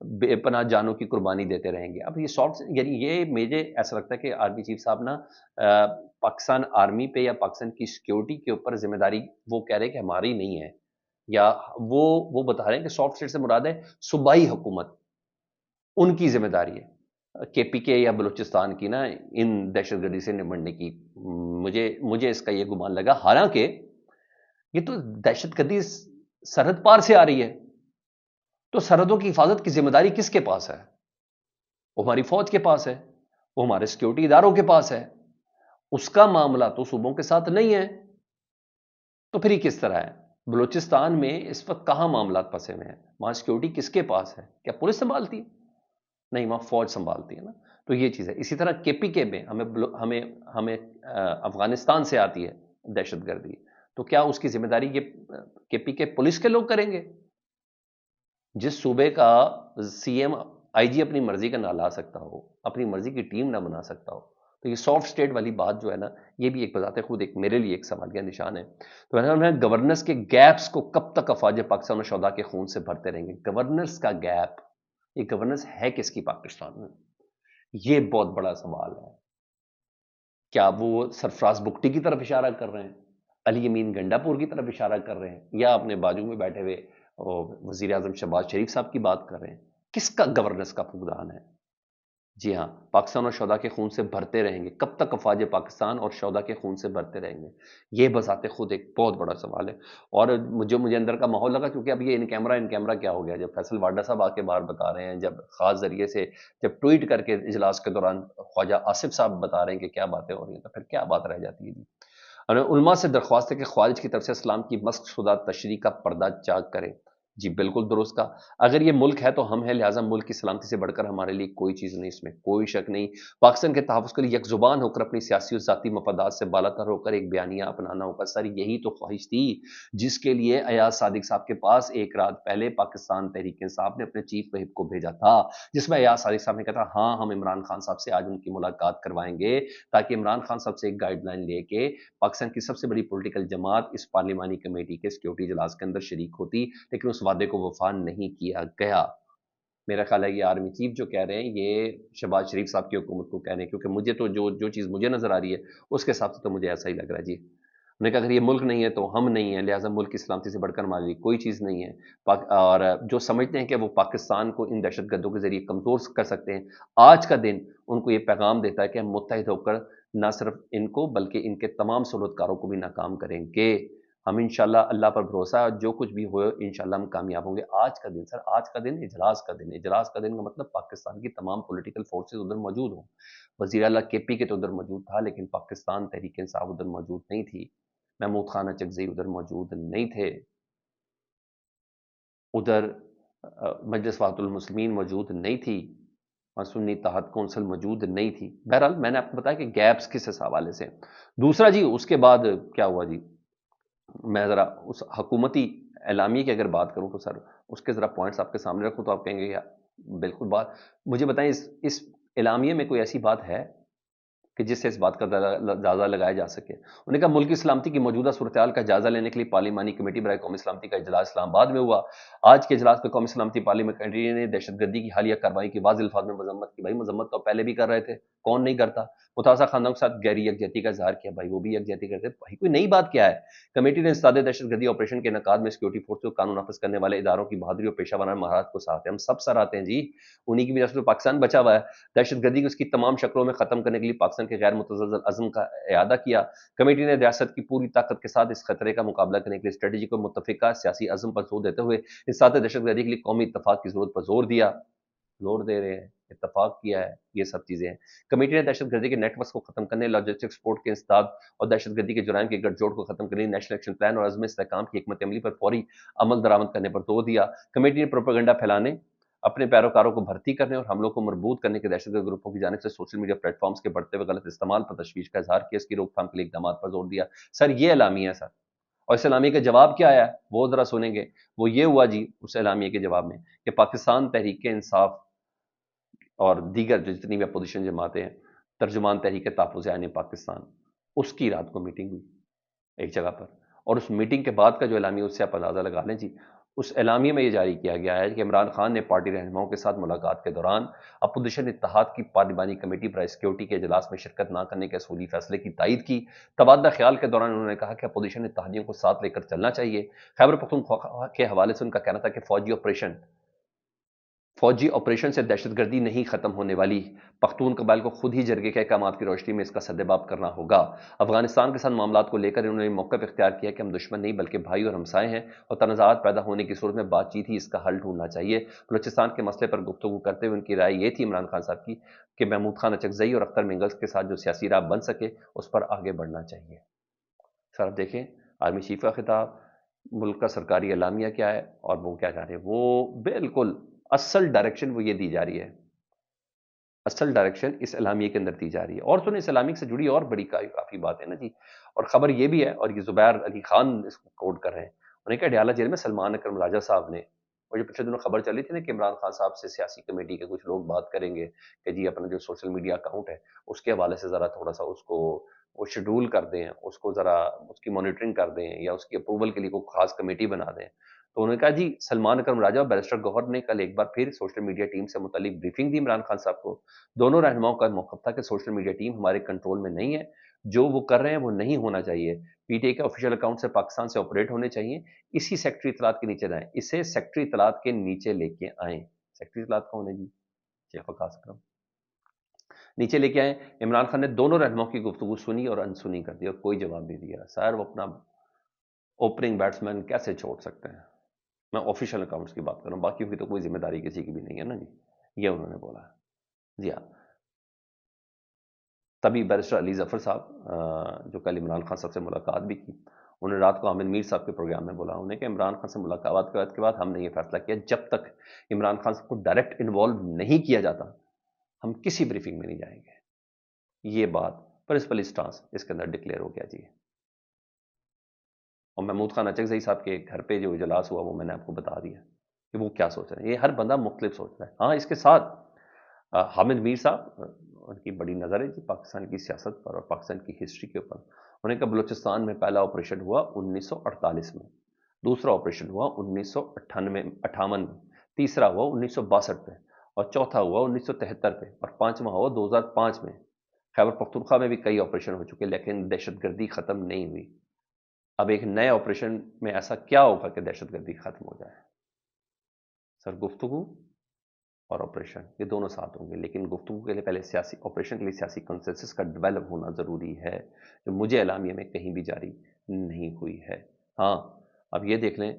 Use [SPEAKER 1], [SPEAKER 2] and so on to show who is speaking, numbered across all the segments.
[SPEAKER 1] بے پناہ جانوں کی قربانی دیتے رہیں گے. اب یہ سافٹ یعنی یہ مجھے ایسا لگتا ہے کہ آرمی چیف صاحب نا پاکستان آرمی پہ یا پاکستان کی سیکیورٹی کے اوپر ذمہ داری وہ کہہ رہے ہیں کہ ہماری نہیں ہے، یا وہ بتا رہے ہیں کہ سافٹ اسٹیٹ سے مراد ہے صوبائی حکومت، ان کی ذمہ داری ہے کے پی کے یا بلوچستان کی نا ان دہشت گردی سے نمٹنے کی. مجھے اس کا یہ گمان لگا، حالانکہ یہ تو دہشت گردی سرحد پار سے آ رہی ہے، تو سرحدوں کی حفاظت کی ذمہ داری کس کے پاس ہے؟ وہ ہماری فوج کے پاس ہے، وہ ہمارے سیکیورٹی اداروں کے پاس ہے. اس کا معاملہ تو صوبوں کے ساتھ نہیں ہے. تو پھر یہ کس طرح ہے؟ بلوچستان میں اس وقت کہاں معاملات پھنسے ہوئے ہیں؟ وہاں سیکیورٹی کس کے پاس ہے؟ کیا پولیس سنبھالتی ہے؟ نہیں، وہاں فوج سنبھالتی ہے نا. تو یہ چیز ہے. اسی طرح کے پی کے میں ہمیں افغانستان سے آتی ہے دہشت گردی، تو کیا اس کی ذمہ داری یہ کے پی کے پولیس کے لوگ کریں گے؟ جس صوبے کا سی ایم آئی جی اپنی مرضی کا نہ لا سکتا ہو، اپنی مرضی کی ٹیم نہ بنا سکتا ہو، تو یہ سافٹ اسٹیٹ والی بات جو ہے نا، یہ بھی ایک بذات خود ایک میرے لیے ایک سوالیہ نشان ہے. تو میں گورننس کے گیپس کو کب تک افواج پاکستان اور شہداء کے خون سے بھرتے رہیں گے؟ گورننس کا گیپ، یہ گورننس ہے کس کی پاکستان میں؟ یہ بہت بڑا سوال ہے. کیا وہ سرفراز بگٹی کی طرف اشارہ کر رہے ہیں، علی امین گنڈا پور کی طرف اشارہ کر رہے ہیں، یا اپنے بازو میں بیٹھے ہوئے وزیر اعظم شہباز شریف صاحب کی بات کر رہے ہیں؟ کس کا گورننس کا فقدان ہے؟ جی ہاں، پاکستان اور شہداء کے خون سے بھرتے رہیں گے. کب تک افواج پاکستان اور شہداء کے خون سے بھرتے رہیں گے؟ یہ بذات خود ایک بہت بڑا سوال ہے. اور مجھے اندر کا ماحول لگا، کیونکہ اب یہ ان کیمرہ کیا ہو گیا، جب فیصل واڈا صاحب آ کے باہر بتا رہے ہیں، جب خاص ذریعے سے جب ٹویٹ کر کے اجلاس کے دوران خواجہ آصف صاحب بتا رہے ہیں کہ کیا باتیں ہو رہی ہیں، تو پھر کیا بات رہ جاتی ہے جی. اور علماء سے درخواست ہے کہ خوارج کی طرف سے اسلام کی مسخ شدہ تشریح کا پردہ چاک کریں. جی بالکل درست کا. اگر یہ ملک ہے تو ہم ہیں، لہٰذا ملک کی سلامتی سے بڑھ کر ہمارے لیے کوئی چیز نہیں، اس میں کوئی شک نہیں. پاکستان کے تحفظ کے لیے یک زبان ہو کر اپنی سیاسی اور ذاتی مفادات سے بالا تر ہو کر ایک بیانیہ اپنانا ہوگا. سر یہی تو خواہش تھی جس کے لیے ایاز صادق صاحب کے پاس ایک رات پہلے پاکستان تحریک انصاف نے اپنے چیف وہپ کو بھیجا تھا، جس میں ایاز صادق صاحب نے کہا تھا ہاں ہم عمران خان صاحب سے آج ان کی ملاقات کروائیں گے، تاکہ عمران خان صاحب سے ایک گائیڈ لائن لے کے پاکستان کی سب سے بڑی پولیٹیکل جماعت اس پارلیمانی کمیٹی کے سیکیورٹی اجلاس کے اندر شریک ہوتی. لیکن اس وعدے کو وفا نہیں کیا گیا. میرا خیال ہے یہ آرمی چیف جو کہہ رہے ہیں یہ شہباز شریف صاحب کی حکومت کو کہہ رہے ہیں، کیونکہ مجھے تو جو چیز مجھے نظر آ رہی ہے اس کے حساب سے تو مجھے ایسا ہی لگ رہا ہے. جی انہوں نے کہا اگر یہ ملک نہیں ہے تو ہم نہیں ہیں، لہٰذا ملک کی سلامتی سے بڑھ کر ہمارے لیے کوئی چیز نہیں ہے. اور جو سمجھتے ہیں کہ وہ پاکستان کو ان دہشت گردوں کے ذریعے کمزور کر سکتے ہیں، آج کا دن ان کو یہ پیغام دیتا ہے کہ ہم متحد ہو کر نہ صرف ان کو بلکہ ان کے تمام سہولتکاروں کو بھی ناکام کریں گے. ہم انشاءاللہ اللہ پر بھروسہ ہے، جو کچھ بھی ہوئے انشاءاللہ ہم کامیاب ہوں گے. آج کا دن سر، آج کا دن اجلاس کا دن ہے. اجلاس کا دن کا مطلب پاکستان کی تمام پولیٹیکل فورسز ادھر موجود ہوں. وزیر اعلیٰ کے پی کے تو ادھر موجود تھا، لیکن پاکستان تحریک انصاف ادھر موجود نہیں تھی. محمود خان اچکزئی ادھر موجود نہیں تھے. ادھر مجلس وحدت المسلمین موجود نہیں تھی، اور سنی اتحاد کونسل موجود نہیں تھی. بہرحال میں نے آپ کو بتایا کہ گیپس کس حوالے سے. دوسرا جی اس کے بعد کیا ہوا جی، میں ذرا اس حکومتی اعلامیے کی اگر بات کروں تو سر اس کے ذرا پوائنٹس آپ کے سامنے رکھوں تو آپ کہیں گے یا بالکل بات. مجھے بتائیں اس اعلامیے میں کوئی ایسی بات ہے کہ جس سے اس بات کا جائزہ لگایا جا سکے؟ انہوں نے کہا ملکی سلامتی کی موجودہ صورتحال کا جائزہ لینے کے لیے پارلیمانی کمیٹی برائے قومی سلامتی کا اجلاس اسلام آباد میں ہوا. آج کے اجلاس میں قومی سلامتی پارلیمانی نے دہشت گردی کی حالیہ کارروائی کی واضح الفاظ میں مذمت کی. بھائی مذمت تو پہلے بھی کر رہے تھے، کون نہیں کرتا. متاثرہ خاندانوں کے ساتھ گہری یکجہتی کا اظہار کیا. بھائی وہ بھی یکجہتی کرتے، بھائی کوئی نئی بات کیا ہے. کمیٹی نے استاد دہشت گردی آپریشن کے انعقاد میں سیکورٹی فورس کو قانون نافذ کرنے والے اداروں کی بہادری اور پیشہ ورانہ مہارت کو ساتھ ہے. ہم سب سر آتے ہیں جی، انہی کی وجہ سے تو پاکستان بچا ہوا ہے. دہشت گردی کو اس کی تمام شکلوں میں ختم کرنے کے لیے پاکستان کے غیر متزلزل عزم کا اعادہ کیا. کمیٹی نے ریاست کی پوری طاقت کے ساتھ اس خطرے کا مقابلہ کرنے کے لیے اسٹریٹجک اور متفقہ سیاسی عزم پر زور دیتے ہوئے استاد دہشت گردی کے لیے قومی اتفاق کی ضرورت پر زور دیا. زور دے رہے ہیں، اتفاق کیا ہے، یہ سب چیزیں ہیں. کمیٹی نے دہشت گردی کے نیٹ ورکس کو ختم کرنے، لاجسٹک سپورٹ کے انسداد اور دہشت گردی کے جرائم کے گٹھ جوڑ کو ختم کرنے، نیشنل ایکشن پلان اور عزم استحکام کی حکمت عملی پر فوری عمل درآمد کرنے پر زور دیا. کمیٹی نے پروپیگنڈا پھیلانے، اپنے پیروکاروں کو بھرتی کرنے اور حملوں کو مربوط کرنے کے دہشت گرد گروپوں کی جانب سے سوشل میڈیا پلیٹ فارمز کے بڑھتے ہوئے غلط استعمال پر تشویش کا اظہار کیا. اس کی روک تھام کے لیے اقدامات پر زور دیا. سر یہ اعلامیہ ہے سر، اور اس اعلامیے کا جواب کیا آیا وہ ذرا سنیں گے. وہ یہ ہوا جی اس اعلامیے کے جواب میں کہ پاکستان تحریک انصاف اور دیگر جو جتنی بھی اپوزیشن جماعتیں ہیں، ترجمان تحریک تحفظ عین پاکستان، اس کی رات کو میٹنگ ہوئی ایک جگہ پر. اور اس میٹنگ کے بعد کا جو اعلامیہ اس سے آپ اندازہ لگا لیں جی. اس اعلامیے میں یہ جاری کیا گیا ہے کہ عمران خان نے پارٹی رہنماؤں کے ساتھ ملاقات کے دوران اپوزیشن اتحاد کی پارلیمانی کمیٹی برائے سیکیورٹی کے اجلاس میں شرکت نہ کرنے کے اصولی فیصلے کی تائید کی۔ تبادلہ خیال کے دوران انہوں نے کہا کہ اپوزیشن اتحادیوں کو ساتھ لے کر چلنا چاہیے۔ خیبر پختونخوا کے حوالے سے ان کا کہنا تھا کہ فوجی آپریشن سے دہشت گردی نہیں ختم ہونے والی، پختون قبائل کو خود ہی جرگے کے احکامات کی روشنی میں اس کا سدباب کرنا ہوگا۔ افغانستان کے ساتھ معاملات کو لے کر انہوں نے موقف اختیار کیا کہ ہم دشمن نہیں بلکہ بھائی اور ہمسائے ہیں، اور تنازعات پیدا ہونے کی صورت میں بات چیت ہی اس کا حل ڈھونڈنا چاہیے۔ بلوچستان کے مسئلے پر گفتگو کرتے ہوئے ان کی رائے یہ تھی عمران خان صاحب کی کہ محمود خان اچکزئی اور اختر منگل کے ساتھ جو سیاسی راہ بن سکے اس پر آگے بڑھنا چاہیے۔ سر اب دیکھیں آرمی چیف کا خطاب، ملک کا سرکاری اعلامیہ کیا ہے، اور وہ کیا چاہ رہے ہیں، وہ بالکل اصل ڈائریکشن وہ یہ دی جا رہی ہے، اصل ڈائریکشن اس اعلامیے کے اندر دی جا رہی ہے۔ اور سنیں اس اعلامیے سے جڑی اور بڑی کافی بات ہے نا جی، اور خبر یہ بھی ہے، اور یہ زبیر علی خان اس کو کوٹ کر رہے ہیں، انہیں کہا ڈیالہ جیل میں سلمان اکرم راجہ صاحب نے، اور جو پچھلے دنوں خبر چلی تھی نا کہ عمران خان صاحب سے سیاسی کمیٹی کے کچھ لوگ بات کریں گے کہ جی اپنا جو سوشل میڈیا اکاؤنٹ ہے اس کے حوالے سے ذرا تھوڑا سا اس کو وہ شیڈول کر دیں، اس کو ذرا اس کی مانیٹرنگ کر دیں، یا اس کی اپروول کے لیے کوئی خاص کمیٹی بنا دیں۔ تو انہوں نے کہا جی سلمان اکرم راجہ اور بیرسٹر گوہر نے کل ایک بار پھر سوشل میڈیا ٹیم سے متعلق بریفنگ دی عمران خان صاحب کو۔ دونوں رہنماؤں کا موقف تھا کہ سوشل میڈیا ٹیم ہمارے کنٹرول میں نہیں ہے، جو وہ کر رہے ہیں وہ نہیں ہونا چاہیے، پی ٹی اے کے آفیشیل اکاؤنٹ سے پاکستان سے آپریٹ ہونے چاہیے، اسی سیکٹری اطلاعات کے نیچے لائیں، اسے سیکٹری اطلاعات کے نیچے لے کے آئیں۔ سیکٹری اطلاعات کون ہے جی؟ شیخ وقاص اکرم نیچے لے کے آئیں۔ عمران خان نے دونوں رہنماؤں کی گفتگو سنی اور انسنی کر دی اور کوئی جواب نہیں دیا۔ سر وہ اپنا اوپننگ بیٹسمین کیسے چھوڑ سکتے ہیں؟ میں آفیشیل اکاؤنٹس کی بات کر رہا ہوں، باقیوں کی تو کوئی ذمہ داری کسی کی بھی نہیں ہے نا جی، یہ انہوں نے بولا ہے جی ہاں۔ تبھی بیرسٹر علی ظفر صاحب جو کل عمران خان صاحب سے ملاقات بھی کی، انہوں نے رات کو عامر میر صاحب کے پروگرام میں بولا انہیں کہ عمران خان سے ملاقات کے بعد ہم نے یہ فیصلہ کیا جب تک عمران خان صاحب کو ڈائریکٹ انوالو نہیں کیا جاتا ہم کسی بریفنگ میں نہیں جائیں گے۔ یہ بات پرنسپل اسٹانس اس کے اندر ڈکلیئر ہو گیا جی۔ اور محمود خان اچکزئی صاحب کے گھر پہ جو اجلاس ہوا وہ میں نے آپ کو بتا دیا کہ وہ کیا سوچ رہے ہیں۔ یہ ہر بندہ مختلف سوچ رہا ہے۔ ہاں اس کے ساتھ حامد میر صاحب ان کی بڑی نظر ہے جی پاکستان کی سیاست پر اور پاکستان کی ہسٹری کے اوپر۔ انہیں کہا بلوچستان میں پہلا آپریشن ہوا 1948 میں، دوسرا آپریشن ہوا 1958 میں، تیسرا ہوا 1962 میں، اور چوتھا ہوا 1973 پہ، اور پانچواں ہوا 2005 میں۔ خیبر پختونخوا میں بھی کئی آپریشن ہو چکے لیکن دہشت گردی ختم نہیں ہوئی۔ اب ایک نئے آپریشن میں ایسا کیا ہوگا کہ دہشت گردی ختم ہو جائے؟ سر گفتگو اور آپریشن یہ دونوں ساتھ ہوں گے، لیکن گفتگو کے لیے پہلے سیاسی آپریشن کے لیے سیاسی کنسنسس کا ڈیولپ ہونا ضروری ہے، جو مجھے اعلامیہ میں کہیں بھی جاری نہیں ہوئی ہے۔ ہاں اب یہ دیکھ لیں،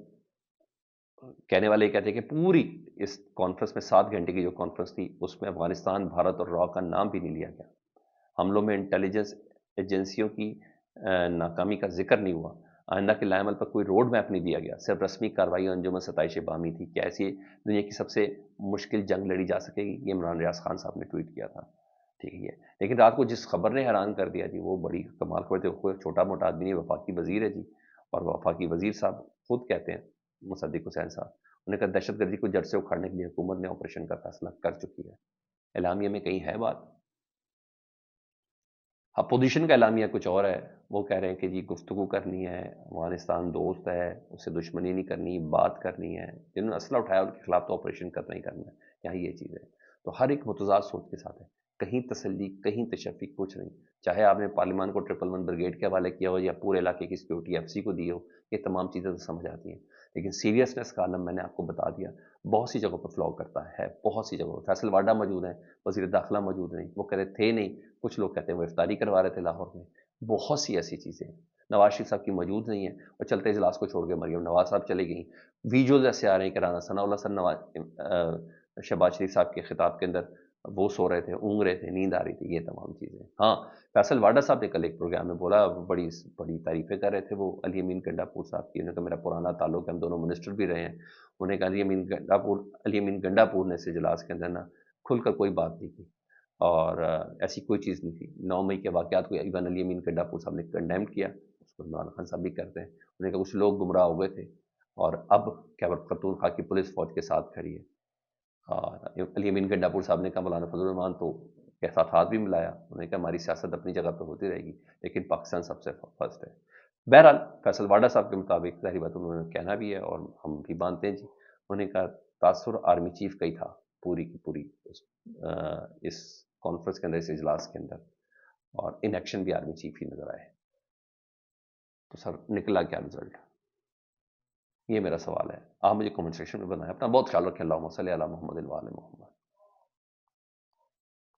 [SPEAKER 1] کہنے والے کہتے ہیں کہ پوری اس کانفرنس میں 7 گھنٹے کی جو کانفرنس تھی اس میں افغانستان، بھارت اور را کا نام بھی نہیں لیا گیا، حملوں میں انٹیلیجنس ایجنسیوں کی ناکامی کا ذکر نہیں ہوا، آئندہ کے لائے عمل پر کوئی روڈ میپ نہیں دیا گیا، صرف رسمی کارروائی انجمن ستائش باہمی تھی۔ کیا ایسی دنیا کی سب سے مشکل جنگ لڑی جا سکے گی؟ یہ عمران ریاض خان صاحب نے ٹویٹ کیا تھا، ٹھیک ہے۔ لیکن رات کو جس خبر نے حیران کر دیا جی وہ بڑی کمال خبر تھی، کوئی چھوٹا موٹا آدمی نہیں، وفاقی وزیر ہے جی، اور وفاقی وزیر صاحب خود کہتے ہیں مصدق حسین صاحب، انہوں نے کہا دہشت گردی کو جڑ سے اکھاڑنے کے لیے حکومت نے آپریشن کا فیصلہ کر چکی ہے۔ اعلامیہ میں کہیں ہے بات؟ اپوزیشن کا اعلامیہ کچھ اور ہے، وہ کہہ رہے ہیں کہ جی گفتگو کرنی ہے، افغانستان دوست ہے، اس سے دشمنی نہیں کرنی، بات کرنی ہے، جنہوں نے اسلحہ اٹھایا ان کے خلاف تو آپریشن کرنا ہی کرنا ہے، یہاں یہ چیز ہے۔ تو ہر ایک متضاد سوچ کے ساتھ ہے، کہیں تسلی کہیں تشفی کچھ نہیں، چاہے آپ نے پارلیمان کو 111 بریگیڈ کے حوالے کیا ہو یا پورے علاقے کی سیکورٹی ایف سی کو دی ہو، یہ تمام چیزیں تو سمجھ آتی ہیں، لیکن سیریسنس کا عالم میں نے آپ کو بتا دیا بہت سی جگہوں پہ فلاؤ کرتا ہے، بہت سی جگہوں پہ۔ فیصل واڈا موجود ہیں، وزیر داخلہ موجود نہیں، وہ کہتے تھے نہیں، کچھ لوگ کہتے ہیں وہ افطاری کروا رہے تھے لاہور میں، بہت سی ایسی چیزیں۔ نواز شریف صاحب کی موجود نہیں ہے، اور چلتے اجلاس کو چھوڑ کے مریم نواز صاحب چلے گئیں، ویڈیوز ایسے آ رہے ہیں کہ رانا ثناء اللہ سر شہباز شریف صاحب کے خطاب کے اندر وہ سو رہے تھے، اونگ رہے تھے، نیند آ رہی تھی، یہ تمام چیزیں۔ ہاں فیصل واڈا صاحب نے کل ایک پروگرام میں بولا، بڑی بڑی تعریفیں کر رہے تھے وہ علی امین گنڈا پور صاحب کی، انہوں نے کہا میرا پرانا تعلق ہے، ہم دونوں منسٹر بھی رہے ہیں، انہوں نے کہا علی امین گنڈا پور نے اس اجلاس کے اندر نا کھل کر کوئی بات نہیں کی، اور ایسی کوئی چیز نہیں تھی۔ 9 مئی کے واقعات کو ایون علی امین گنڈا پور صاحب نے کنڈیم کیا، اس کو عمران خان صاحب بھی کرتے ہیں، انہوں نے کہا کچھ لوگ گمراہ ہو گئے تھے اور اب خیبر پختونخوا کی پولیس فوج کے ساتھ کھڑی ہے، اور علی امین گنڈا پور صاحب نے کہا مولانا فضل الرحمان تو کے ساتھ ہاتھ بھی ملایا، انہوں نے کہا ہماری سیاست اپنی جگہ پہ ہوتی رہے گی لیکن پاکستان سب سے فرسٹ ہے۔ بہرحال فیصل واڈا صاحب کے مطابق ظاہری بات انہوں نے کہنا بھی ہے اور ہم بھی مانتے ہیں جی، انہوں نے کہا تاثر آرمی چیف کا ہی تھا پوری کی پوری اس کانفرنس کے اندر، اس اجلاس کے اندر، اور ان ایکشن بھی آرمی چیف ہی نظر آئے. تو سر نکلا کیا رزلٹ؟ یہ میرا سوال ہے. آپ مجھے کمنٹ سیکشن میں بتائیں. اپنا بہت خیال رکھیں. اللہم صلی علی محمد و آل محمد.